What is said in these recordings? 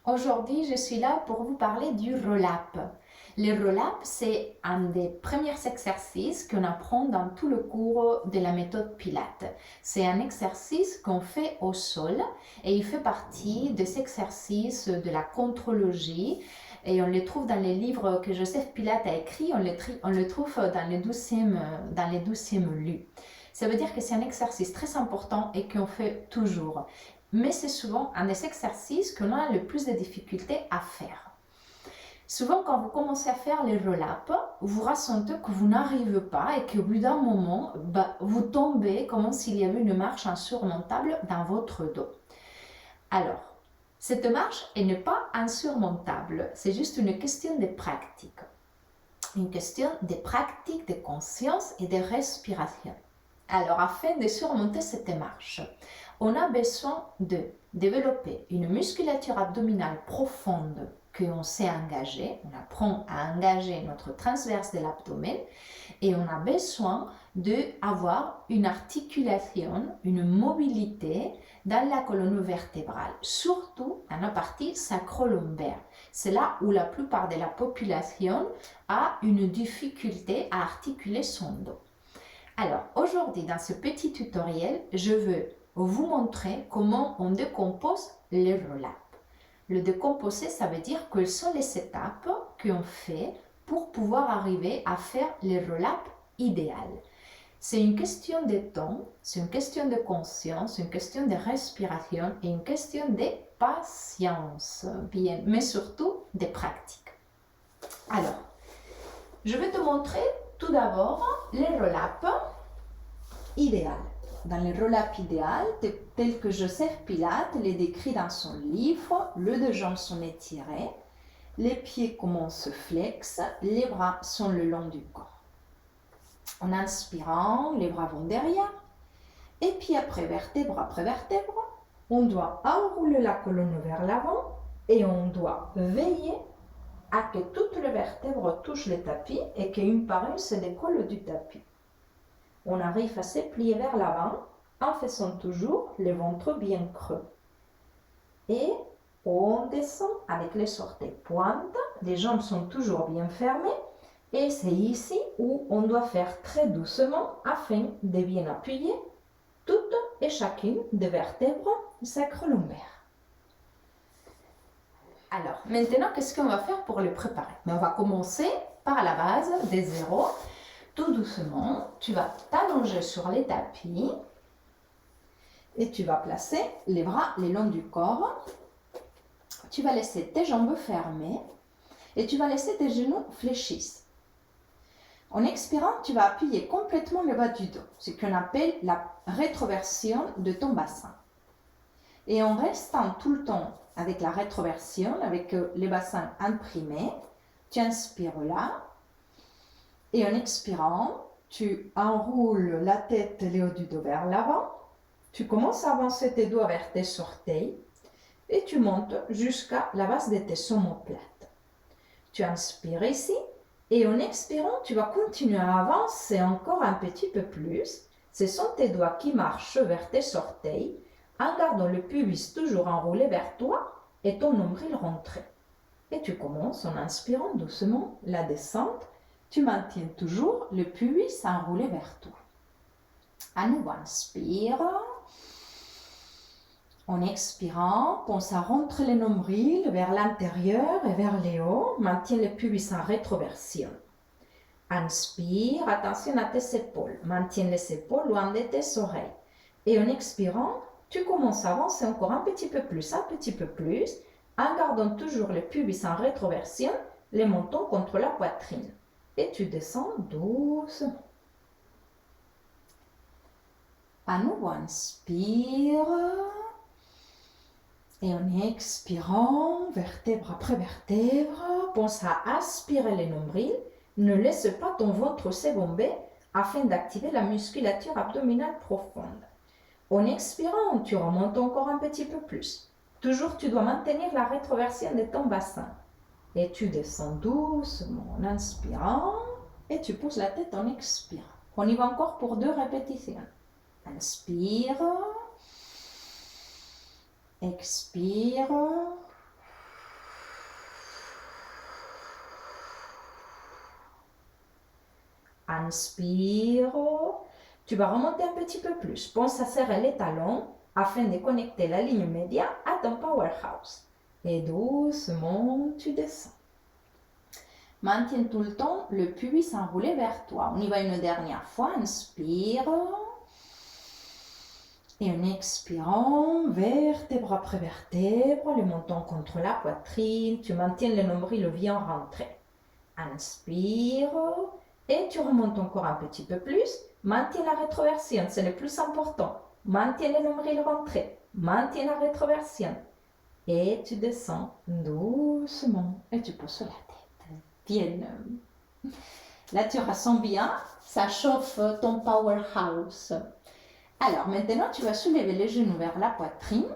Aujourd'hui, je suis là pour vous parler du roll-up. Le roll-up, c'est un des premiers exercices qu'on apprend dans tout le cours de la méthode Pilates. C'est un exercice qu'on fait au sol et il fait partie des exercices de la contrologie et on le trouve dans les livres que Joseph Pilates a écrits, on le trouve dans les 12e lieux. Ça veut dire que c'est un exercice très important et qu'on fait toujours. Mais c'est souvent un des exercices qu'on a le plus de difficultés à faire. Souvent, quand vous commencez à faire les roll-up, vous ressentez que vous n'arrivez pas et qu'au bout d'un moment, vous tombez comme s'il y avait une marche insurmontable dans votre dos. Alors, cette marche, elle n'est pas insurmontable, c'est juste une question de pratique. Une question de pratique, de conscience et de respiration. Alors, afin de surmonter cette marche, on a besoin de développer une musculature abdominale profonde qu'on sait engager. On apprend à engager notre transverse de l'abdomen et on a besoin d'avoir une articulation, une mobilité dans la colonne vertébrale, surtout dans la partie sacro-lombaire. C'est là où la plupart de la population a une difficulté à articuler son dos. Alors, aujourd'hui, dans ce petit tutoriel, je veux vous montrer comment on décompose les roll-up. Le décomposer, ça veut dire quelles sont les étapes qu'on fait pour pouvoir arriver à faire les roll-up idéales. C'est une question de temps, c'est une question de conscience, une question de respiration et une question de patience, bien, mais surtout de pratique. Alors, je vais te montrer tout d'abord les roll-up idéal. Dans les roll-up idéal, tel que Joseph Pilates les décrit dans son livre, les deux jambes sont étirées, les pieds commencent flex, les bras sont le long du corps. En inspirant, les bras vont derrière, et puis après vertèbre, on doit enrouler la colonne vers l'avant et on doit veiller à que toutes les vertèbres touchent le tapis et qu'une par une se décolle du tapis. On arrive à se plier vers l'avant en faisant toujours le ventre bien creux. Et on descend avec les orteils pointes, les jambes sont toujours bien fermées et c'est ici où on doit faire très doucement afin de bien appuyer toutes et chacune des vertèbres sacro-lombaires. Alors, maintenant, qu'est-ce qu'on va faire pour le préparer? On va commencer par la base des zéros. Tout doucement, tu vas t'allonger sur les tapis et tu vas placer les bras le long du corps. Tu vas laisser tes jambes fermées et tu vas laisser tes genoux fléchis. En expirant, tu vas appuyer complètement le bas du dos, ce qu'on appelle la rétroversion de ton bassin. Et en restant tout le temps avec la rétroversion, avec le bassin imprimé, tu inspires là. Et en expirant, tu enroules la tête, le haut du dos vers l'avant. Tu commences à avancer tes doigts vers tes orteils et tu montes jusqu'à la base de tes omoplates. Tu inspires ici et en expirant, tu vas continuer à avancer encore un petit peu plus. Ce sont tes doigts qui marchent vers tes orteils en gardant le pubis toujours enroulé vers toi et ton nombril rentré. Et tu commences en inspirant doucement la descente. Tu maintiens toujours le pubis enroulé vers toi. À nouveau, inspire. En expirant, pense à rentrer le nombril vers l'intérieur et vers le haut. Maintiens le pubis en rétroversion. Inspire, attention à tes épaules. Maintiens les épaules loin de tes oreilles. Et en expirant, tu commences à avancer encore un petit peu plus, en gardant toujours le pubis en rétroversion, les mentons contre la poitrine. Et tu descends doucement. À nouveau, inspire. Et en expirant, vertèbre après vertèbre, pense à aspirer le nombril. Ne laisse pas ton ventre s'ébomber afin d'activer la musculature abdominale profonde. En expirant, tu remontes encore un petit peu plus. Toujours, tu dois maintenir la rétroversion de ton bassin. Et tu descends doucement en inspirant et tu pousses la tête en expirant. On y va encore pour 2 répétitions. Inspire. Expire. Inspire. Tu vas remonter un petit peu plus. Pense à serrer les talons afin de connecter la ligne médiane à ton powerhouse. Et doucement, tu descends. Maintiens tout le temps le pubis enroulé vers toi. On y va une dernière fois. Inspire. Et en expirant, vertèbre après vertèbre, le menton contre la poitrine. Tu maintiens le nombril bien rentré. Inspire. Et tu remontes encore un petit peu plus. Maintiens la rétroversion, c'est le plus important. Maintiens le nombril rentré. Maintiens la rétroversion. Et tu descends doucement. Et tu poses la tête. Bien. Là, tu ressens bien. Ça chauffe ton powerhouse. Alors, maintenant, tu vas soulever les genoux vers la poitrine.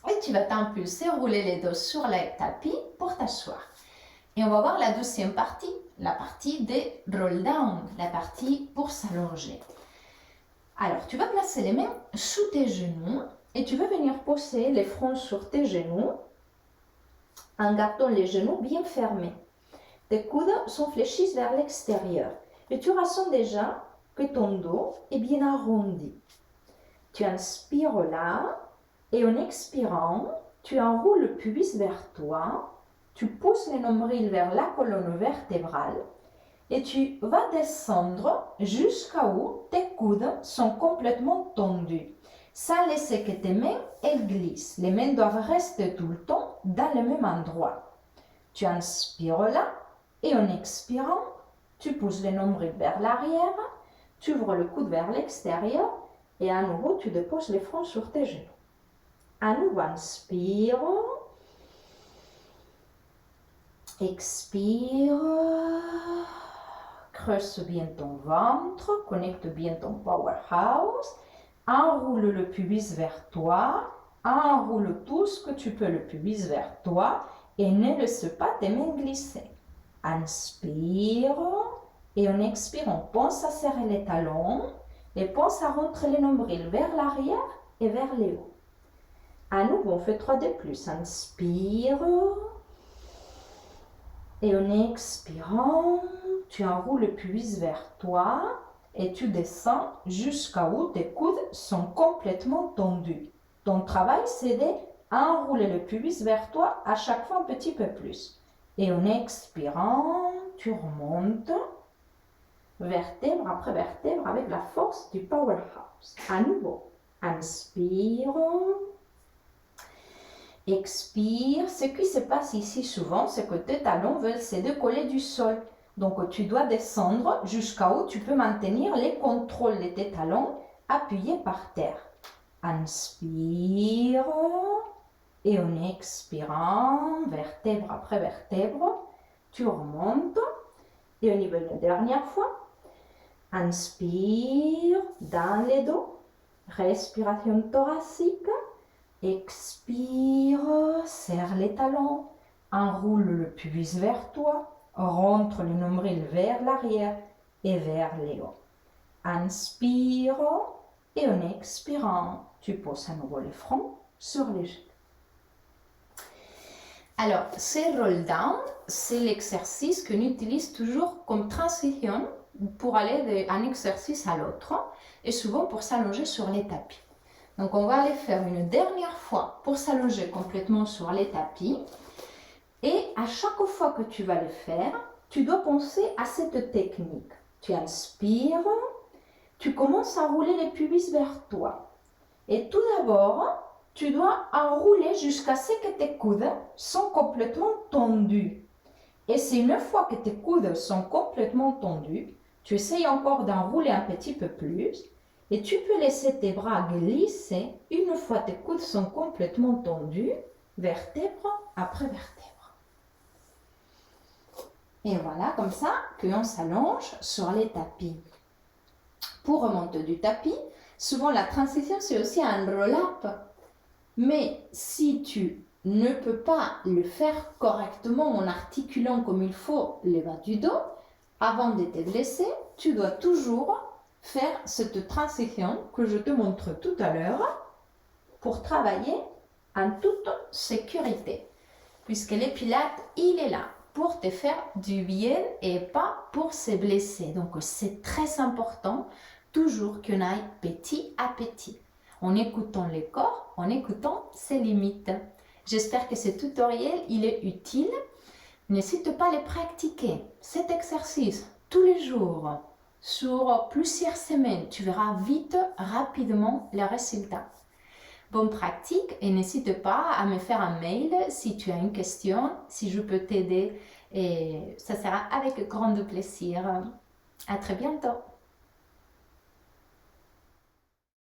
Et tu vas t'impulser, rouler les dos sur le tapis pour t'asseoir. Et on va voir la deuxième partie, la partie des roll down, la partie pour s'allonger. Alors, tu vas placer les mains sous tes genoux et tu vas venir poser les fronts sur tes genoux en gardant les genoux bien fermés. Tes coudes sont fléchis vers l'extérieur et tu ressens déjà que ton dos est bien arrondi. Tu inspires là et en expirant, tu enroules le pubis vers toi. Tu pousses le nombril vers la colonne vertébrale et tu vas descendre jusqu'à où tes coudes sont complètement tendus, sans laisser que tes mains elles glissent. Les mains doivent rester tout le temps dans le même endroit. Tu inspires là et en expirant, tu pousses le nombril vers l'arrière, tu ouvres le coude vers l'extérieur et à nouveau tu déposes les fronts sur tes genoux. À nouveau, inspire. Expire, creuse bien ton ventre, connecte bien ton powerhouse, enroule le pubis vers toi, enroule tout ce que tu peux le pubis vers toi et ne laisse pas tes mains glisser. Inspire et en expirant, pense à serrer les talons et pense à rentrer le nombril vers l'arrière et vers le haut. À nouveau, on fait 3 de plus. Inspire. Et en expirant, tu enroules le pubis vers toi et tu descends jusqu'à où tes coudes sont complètement tendus. Ton travail, c'est d'enrouler le pubis vers toi à chaque fois un petit peu plus. Et en expirant, tu remontes vertèbre après vertèbre avec la force du powerhouse. À nouveau, inspire. Expire. Ce qui se passe ici souvent, c'est que tes talons veulent se décoller du sol. Donc, tu dois descendre jusqu'à où tu peux maintenir les contrôles de tes talons appuyés par terre. Inspire. Et en expirant, vertèbre après vertèbre, tu remontes. Et on y va une dernière fois. Inspire dans les dos. Respiration thoracique. Expire, serre les talons, enroule le pubis vers toi, rentre le nombril vers l'arrière et vers le haut. Inspire et en expirant, tu poses à nouveau les fronts sur les genoux. Alors, ces roll down, c'est l'exercice qu'on utilise toujours comme transition pour aller d'un exercice à l'autre et souvent pour s'allonger sur les tapis. Donc, on va aller faire une dernière fois pour s'allonger complètement sur les tapis. Et à chaque fois que tu vas le faire, tu dois penser à cette technique. Tu inspires, tu commences à rouler les pubis vers toi. Et tout d'abord, tu dois enrouler jusqu'à ce que tes coudes sont complètement tendus. Et c'est une fois que tes coudes sont complètement tendus, tu essayes encore d'enrouler un petit peu plus. Et tu peux laisser tes bras glisser une fois tes coudes sont complètement tendus, vertèbre après vertèbre. Et voilà, comme ça, qu'on s'allonge sur les tapis. Pour remonter du tapis, souvent la transition, c'est aussi un roll-up. Mais si tu ne peux pas le faire correctement en articulant comme il faut le bas du dos, avant de te blesser, tu dois toujours faire cette transition que je te montre tout à l'heure pour travailler en toute sécurité. Puisque le pilates, il est là pour te faire du bien et pas pour se blesser. Donc c'est très important toujours qu'on aille petit à petit, en écoutant le corps, en écoutant ses limites. J'espère que ce tutoriel il est utile. N'hésite pas à le pratiquer, cet exercice, tous les jours, sur plusieurs semaines. Tu verras vite, rapidement les résultats. Bonne pratique et n'hésite pas à me faire un mail si tu as une question, si je peux t'aider et ça sera avec grand plaisir. À très bientôt.